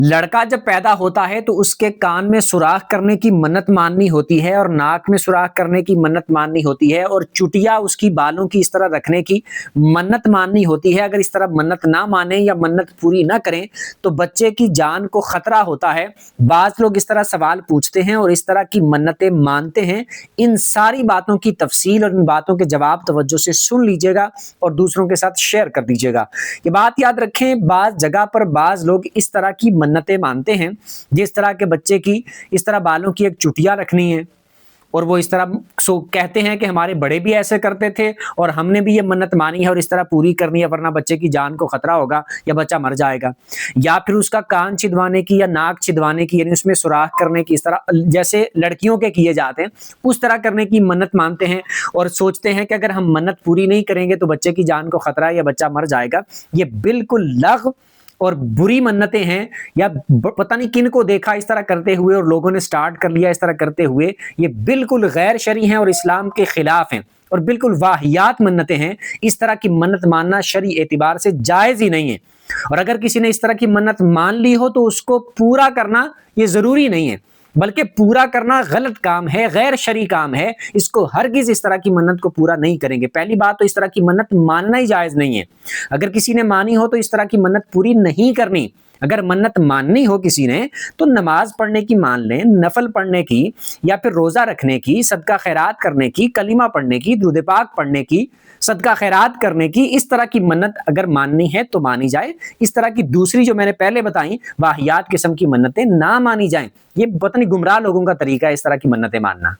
लड़का जब पैदा होता है तो उसके कान में सुराख करने की मन्नत माननी होती है और नाक में सुराख करने की मन्नत माननी होती है और चुटिया उसकी बालों की इस तरह रखने की मन्नत माननी होती है। अगर इस तरह मन्नत ना माने या मन्नत पूरी ना करें तो बच्चे की जान को खतरा होता है। बाज लोग इस तरह सवाल पूछते हैं और इस तरह की मन्नतें मानते हैं। इन सारी बातों की तफसील और इन बातों के जवाब तवज्जो से सुन लीजिएगा और दूसरों के साथ शेयर कर दीजिएगा। ये बात याद रखें, बाज जगह पर बाज लोग इस तरह की मन्नतें मानते हैं, जिस तरह के बच्चे की इस तरह बालों की एक चुटिया रखनी है और वो इस तरह कहते हैं कि हमारे बड़े भी ऐसे करते थे और हमने भी ये मन्नत मानी है और इस तरह पूरी करनी है, वरना बच्चे की जान को खतरा होगा या बच्चा मर जाएगा। या फिर उसका कान छिदवाने की या नाक छिदवाने की, यानी उसमें सुराख करने की, इस तरह जैसे लड़कियों के किए जाते हैं उस तरह करने की मन्नत मानते हैं और सोचते हैं कि अगर हम मन्नत पूरी नहीं करेंगे तो बच्चे की जान को खतरा है या बच्चा मर जाएगा। ये बिल्कुल लग़्व और बुरी मन्नतें हैं, या पता नहीं किन को देखा इस तरह करते हुए और लोगों ने स्टार्ट कर लिया इस तरह करते हुए। ये बिल्कुल गैर शरई हैं और इस्लाम के खिलाफ हैं और बिल्कुल वाहियात मन्नतें हैं। इस तरह की मन्नत मानना शरई एतबार से जायज़ ही नहीं है और अगर किसी ने इस तरह की मन्नत मान ली हो तो उसको पूरा करना ये ज़रूरी नहीं है, बल्कि पूरा करना गलत काम है, गैर शरई काम है। इसको हरगिज इस तरह की मन्नत को पूरा नहीं करेंगे। पहली बात तो इस तरह की मन्नत मानना ही जायज़ नहीं है। अगर किसी ने मानी हो तो इस तरह की मन्नत पूरी नहीं करनी। अगर मन्नत माननी हो किसी ने तो नमाज पढ़ने की मान लें, नफल पढ़ने की या फिर रोज़ा रखने की, सदका खैरात करने की, कलीमा पढ़ने की, दुरूद पाक पढ़ने की, सदका खैरात करने की, इस तरह की मन्नत अगर माननी है तो मानी जाए। इस तरह की दूसरी जो मैंने पहले बताई वाहियात किस्म की मन्नतें ना मानी जाएं। ये पता नहीं गुमराह लोगों का तरीका है इस तरह की मन्नतें मानना।